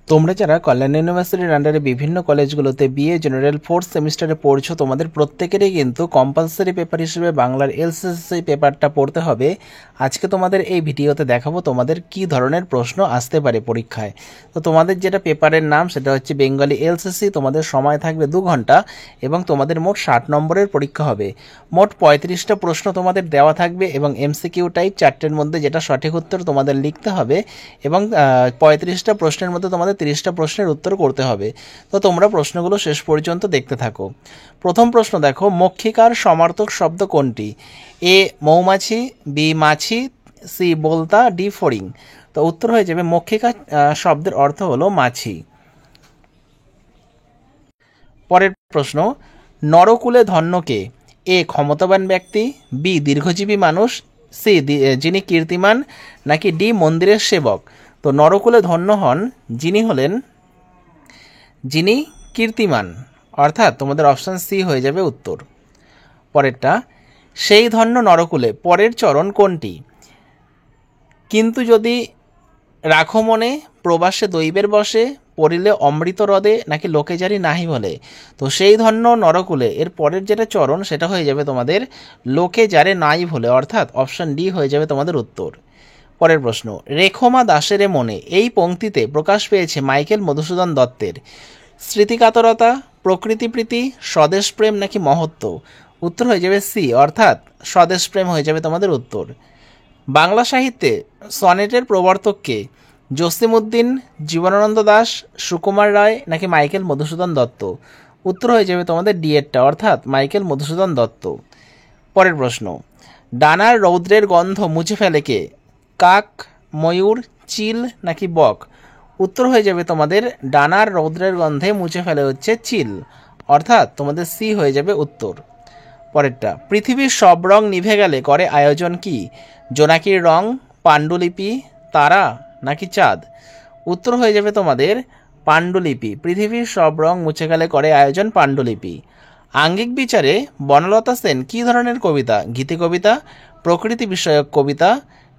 তোমরা যারা কল্যাণ ইউনিভার্সিটির আন্ডারে বিভিন্ন কলেজগুলোতে বিএ জেনারেল 4th সেমিস্টারে পড়ছো, তোমাদের প্রত্যেকেরই কিন্তু কম্পালসারি পেপার হিসেবে বাংলার এলসিসি পেপারটা পড়তে হবে। আজকে তোমাদের এই ভিডিওতে দেখাবো তোমাদের কি ধরনের প্রশ্ন আসতে পারে পরীক্ষায়। তো তোমাদের যেটা পেপারের নাম সেটা হচ্ছে বেঙ্গলি এলসিসি। তোমাদের সময় থাকবে 2 ঘন্টা এবং তোমাদের মোট 60 নম্বরের পরীক্ষা হবে। মোট 35টা প্রশ্ন তোমাদের দেওয়া থাকবে এবং এমসিকিউ টাইপ 4টের মধ্যে যেটা সঠিক উত্তর তোমাদের লিখতে হবে এবং 35টা প্রশ্নের মধ্যে তোমাদের 30টা প্রশ্নের উত্তর করতে হবে। তো তোমরা প্রশ্নগুলো শেষ পর্যন্ত দেখতে থাকো। প্রথম প্রশ্ন দেখো, মক্ষিকার সমার্থক শব্দ কোনটি? এ মৌমাছি, বি মাছি, সি বোলতা, ডি ফড়িং। তো উত্তর হয়ে যাবে মক্ষিকা শব্দের অর্থ হলো মাছি। পরের প্রশ্ন, নরকুলে ধন্য কে? এ ক্ষমতাবান ব্যক্তি, বি দীর্ঘজীবী মানুষ, সি যিনি কীর্তিমান, নাকি ডি মন্দিরের সেবক। তো নরকুলে ধন্য হন যিনি কীর্তিমান, অর্থাৎ তোমাদের অপশান সি হয়ে যাবে উত্তর। পরেরটা, সেই ধন্য নরকুলে পরের চরণ কোনটি? কিন্তু যদি রাখো মনে, প্রবাসে দৈবের বসে, পড়িলে অমৃত হ্রদে, নাকি লোকে জারি নাহি বলে। তো সেই ধন্য নরকুলে এর পরের যেটা চরণ সেটা হয়ে যাবে তোমাদের লোকে যারে নাই ভোলে, অর্থাৎ অপশান ডি হয়ে যাবে তোমাদের উত্তর। পরের প্রশ্ন, রেখমা দাসের মনে এই পংক্তিতে প্রকাশ পেয়েছে মাইকেল মধুসূদন দত্তের স্মৃতিকাতরতা, প্রকৃতিপ্রীতি, স্বদেশপ্রেম, নাকি মহত্ব। উত্তর হয়ে যাবে সি, অর্থাৎ স্বদেশপ্রেম হয়ে যাবে তোমাদের উত্তর। বাংলা সাহিত্যে সনেটের প্রবর্তক কে? জসিমউদ্দিন, জীবনানন্দ দাশ, সুকুমার রায়, নাকি মাইকেল মধুসূদন দত্ত। উত্তর হয়ে যাবে তোমাদের ডিএডটা, অর্থাৎ মাইকেল মধুসূদন দত্ত। পরের প্রশ্ন, ডানার রৌদ্রের গন্ধ মুছে ফেলে কে? কাক, ময়ূর, চিল, নাকি বক। উত্তর হয়ে যাবে তোমাদের ডানার রৌদ্রের গন্ধে মুছে ফেলে হচ্ছে চিল, অর্থাৎ তোমাদের সি হয়ে যাবে উত্তর। পরেরটা, পৃথিবীর সব রং নিভে গেলে করে আয়োজন কি? জোনাকির রং, পাণ্ডুলিপি, তারা, নাকি চাঁদ। উত্তর হয়ে যাবে তোমাদের পাণ্ডুলিপি। পৃথিবীর সব রং মুছে গেলে করে আয়োজন পাণ্ডুলিপি। আঙ্গিক বিচারে বনলতা সেন কী ধরনের কবিতা? গীতি কবিতা, প্রকৃতি বিষয়ক কবিতা,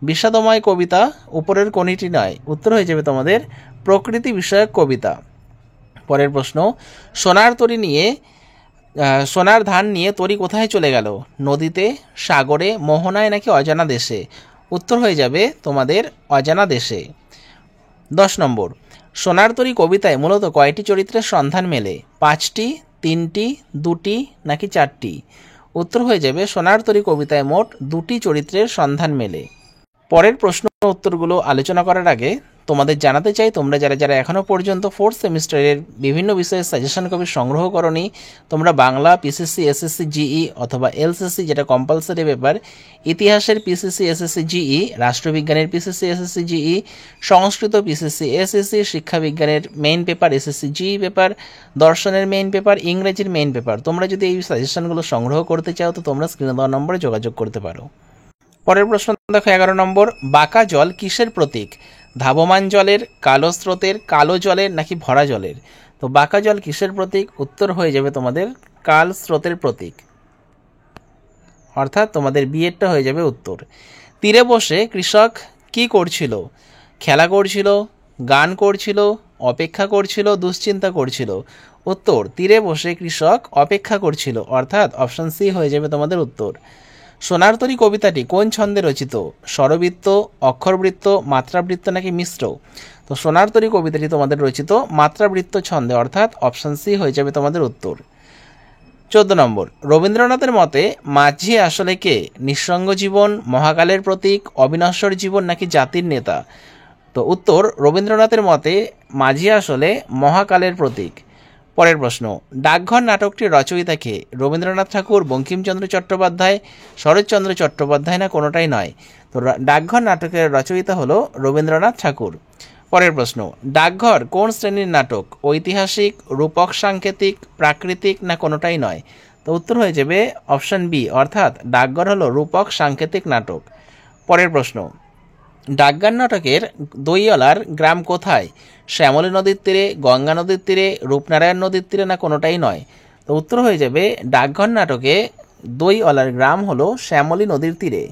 বিষাদময় কবিতা, উপরের কোনটি নয়। উত্তর হয়ে যাবে তোমাদের প্রকৃতি বিষয়ক কবিতা। পরের প্রশ্ন, সোনার ধান নিয়ে তরি কোথায় চলে গেল? নদীতে, সাগরে, মোহনায়, নাকি অজানা দেশে। উত্তর হয়ে যাবে তোমাদের অজানা দেশে। 10 নম্বর, সোনার তরি কবিতায় মূলত কয়টি চরিত্রের সন্ধান মেলে? 5টি, 3টি, 2টি, নাকি 4টি। উত্তর হয়ে যাবে সোনার তরি কবিতায় মোট 2টি চরিত্রের সন্ধান মেলে। পরের প্রশ্ন উত্তরগুলো আলোচনা করার আগে তোমাদের জানাতে চাই, তোমরা যারা এখনও পর্যন্ত 4th সেমিস্টারের বিভিন্ন বিষয়ের সাজেশন কপি সংগ্রহ করনি, তোমরা বাংলা পিসিসি এসএসসি জিই অথবা এলসিসি যেটা কম্পালসারি পেপার, ইতিহাসের পিসিসি এসএসসি জিই, রাষ্ট্রবিজ্ঞানের PCC SSC GE, Sanskrit PCC SSC, শিক্ষাবিজ্ঞানের main paper SSC GE paper, দর্শনের মেইন পেপার, ইংরেজির মেইন পেপার, তোমরা যদি এই সাজেশনগুলো সংগ্রহ করতে চাও তো তোমরা স্ক্রিনে দেওয়া নম্বরে যোগাযোগ করতে পারো। পরের প্রশ্ন দেখো 11 নম্বর, বাঁকা জল কিসের প্রতীক? ধাবমান জলের, কালো স্রোতের, কালো জলের, নাকি ভরা জলের। তো বাঁকা জল কিসের প্রতীক? উত্তর হয়ে যাবে তোমাদের কাল স্রোতের প্রতীক, অর্থাৎ তোমাদের বিয়েরটা হয়ে যাবে উত্তর। তীরে বসে কৃষক কি করছিল? খেলা করছিল, গান করছিল, অপেক্ষা করছিল, দুশ্চিন্তা করছিল। উত্তর, তীরে বসে কৃষক অপেক্ষা করছিল, অর্থাৎ অপশন সি হয়ে যাবে তোমাদের উত্তর। সোনার তরী কবিতাটি কোন ছন্দে রচিত? স্বরবৃত্ত, অক্ষরবৃত্ত, মাত্রাবৃত্ত, নাকি মিশ্র। তো সোনার তরী কবিতাটি তোমাদের রচিত মাত্রাবৃত্ত ছন্দে, অর্থাৎ অপশন সি হয়ে যাবে তোমাদের উত্তর। 14 নম্বর, রবীন্দ্রনাথের মতে মাঝি আসলে কে? নিঃসঙ্গ জীবন, মহাকালের প্রতীক, অবিনশ্বর জীবন, নাকি জাতির নেতা। তো উত্তর, রবীন্দ্রনাথের মতে মাঝি আসলে মহাকালের প্রতীক। পরের প্রশ্ন, ডাকঘর নাটকটির রচয়িতা কে? রবীন্দ্রনাথ ঠাকুর, বঙ্কিমচন্দ্র চট্টোপাধ্যায়, শরৎচন্দ্র চট্টোপাধ্যায়, না কোনোটাই নয়। তো ডাকঘর নাটকের রচয়িতা হলো রবীন্দ্রনাথ ঠাকুর। পরের প্রশ্ন, ডাকঘর কোন শ্রেণীর নাটক? ঐতিহাসিক, রূপক সাংকেতিক, প্রাকৃতিক, না কোনোটাই নয়। তো উত্তর হয়ে যাবে অপশন বি, অর্থাৎ ডাকঘর হলো রূপক সাংকেতিক নাটক। পরের প্রশ্ন, ডাকঘর নাটকের দইওয়ালার গ্রাম কোথায়? শ্যামলী নদীর তীরে, গঙ্গা নদীর তীরে, রূপনারায়ণ নদীর তীরে, না কোনোটাই নয়। তো উত্তর হয়ে যাবে ডাকঘর নাটকে দইওয়ালার গ্রাম হলো শ্যামলী নদীর তীরে।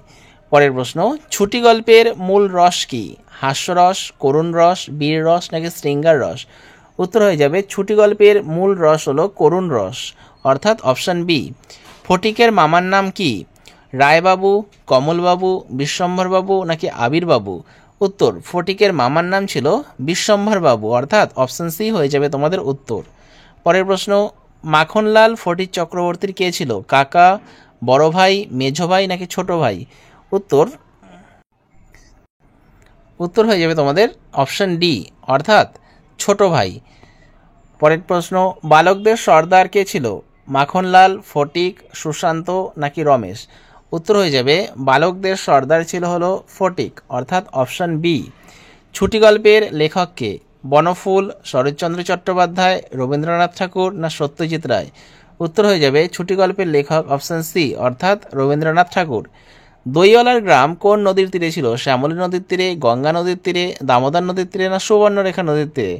পরের প্রশ্ন, ছুটি গল্পের মূল রস কি? হাস্যরস, করুণ রস, বীর রস নাকি শৃঙ্গার রস? উত্তর হয়ে যাবে ছুটি গল্পের মূল রস হলো করুণ রস, অর্থাৎ অপশান বি। ফটিকের মামার নাম কি? রায়বাবু, কমলবাবু, বিশ্বম্ভরবাবু নাকি আবিরবাবু? উত্তর, ফটিকের মামার নাম ছিল বিশ্বম্ভরবাবু, অর্থাৎ অপশান সি হয়ে যাবে তোমাদের উত্তর। পরের প্রশ্ন, মাখনলাল ফটিক চক্রবর্তীর কে ছিল? কাকা, বড় ভাই, মেঝো ভাই নাকি ছোট ভাই? উত্তর উত্তর হয়ে যাবে তোমাদের অপশান ডি, অর্থাৎ ছোট ভাই। পরের প্রশ্ন, বালকদের সর্দার কে ছিল? মাখনলাল, ফটিক, সুশান্ত নাকি রমেশ? উত্তর হয়ে যাবে বালকদের সর্দার ছিল হলো ফটিক, অর্থাৎ অপশান বি। ছুটি গল্পের লেখক কে? বনফুল, শরৎচন্দ্র চট্টোপাধ্যায়, রবীন্দ্রনাথ ঠাকুর না সত্যজিৎ রায়? উত্তর হয়ে যাবে ছুটি গল্পের লেখক অপশান সি, অর্থাৎ রবীন্দ্রনাথ ঠাকুর। দইওয়ালার গ্রাম কোন নদীর তীরে ছিল? শ্যামলী নদীর তীরে, গঙ্গা নদীর তীরে, দামোদর নদীর তীরে না সুবর্ণরেখা নদীর তীরে?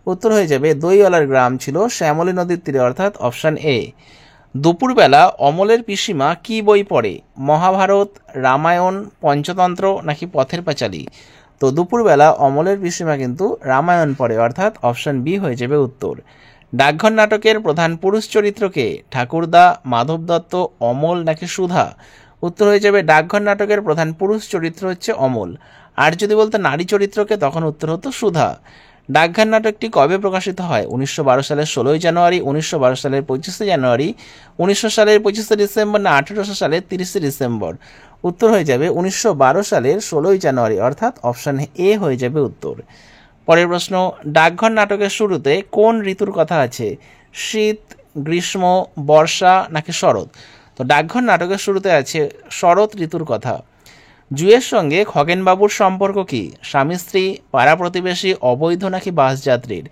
উত্তর হয়ে যাবে দইওয়ালার গ্রাম ছিল শ্যামলী নদীর তীরে, অর্থাৎ অপশান এ। দুপুরবেলা অমলের পিসিমা কি বই পড়ে? মহাভারত, রামায়ণ, পঞ্চতন্ত্র নাকি পথের পাঁচালী? তো দুপুরবেলা অমলের পিসিমা কিন্তু রামায়ণ পড়ে, অর্থাৎ অপশান বি হয়ে যাবে উত্তর। ডাকঘর নাটকের প্রধান পুরুষ চরিত্রকে? ঠাকুরদা, মাধব দত্ত, অমল নাকি সুধা? উত্তর হয়ে যাবে ডাকঘর নাটকের প্রধান পুরুষ চরিত্র হচ্ছে অমল। আর যদি বলতো নারী চরিত্রকে, তখন উত্তর হতো সুধা। ডাকঘর নাটকটি কবে প্রকাশিত হয়? 1912 সালের 16 জানুয়ারি, 1912 সালের 25 জানুয়ারি, 1900 সালের 25 ডিসেম্বর না 1800 সালের 30 ডিসেম্বর? উত্তর হয়ে যাবে 1912 সালের 16 জানুয়ারি, অর্থাৎ অপশান এ হয়ে যাবে উত্তর। পরের প্রশ্ন, ডাকঘর নাটকের শুরুতে কোন ঋতুর কথা আছে? শীত, গ্রীষ্ম, বর্ষা নাকি শরৎ? তো ডাকঘর নাটকের শুরুতে আছে শরৎ ঋতুর কথা। জুয়ের সঙ্গে খগেনবাবুর সম্পর্ক কি? স্বামী স্ত্রী, পাড়া প্রতিবেশী, অবৈধ নাকি বাসযাত্রীর?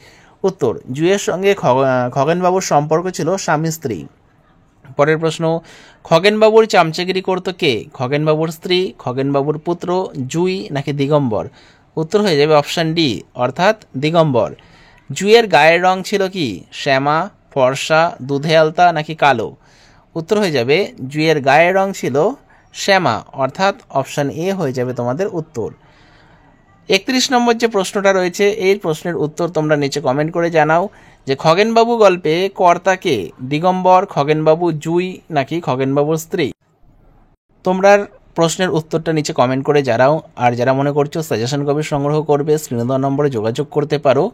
উত্তর, জুয়ের সঙ্গে খগেনবাবুর সম্পর্ক ছিল স্বামী স্ত্রী। পরের প্রশ্ন, খগেনবাবুর চামচাগিরি করতো কে? খগেনবাবুর স্ত্রী, খগেনবাবুর পুত্র, জুই নাকি দিগম্বর? উত্তর হয়ে যাবে অপশান ডি, অর্থাৎ দিগম্বর। জুয়ের গায়ের রং ছিল কি? শ্যামা, ফর্সা, দুধে আলতা নাকি কালো? উত্তর হয়ে যাবে জুয়ের গায়ের রং ছিল শ্যামা, অর্থাৎ অপশান এ হয়ে যাবে তোমাদের উত্তর। 31 নম্বর যে প্রশ্নটা রয়েছে, এই প্রশ্নের উত্তর তোমরা নিচে কমেন্ট করে জানাও যে খগেনবাবু গল্পে কর্তাকে? দিগম্বর, খগেনবাবু, জুই নাকি খগেনবাবুর স্ত্রী? তোমরা প্রশ্নের উত্তরটা নিচে কমেন্ট করে জানাও। আর যারা মনে করছো সাজেশন কপি সংগ্রহ করবে, স্ক্রিনে দেওয়া নম্বরে যোগাযোগ করতে পারো।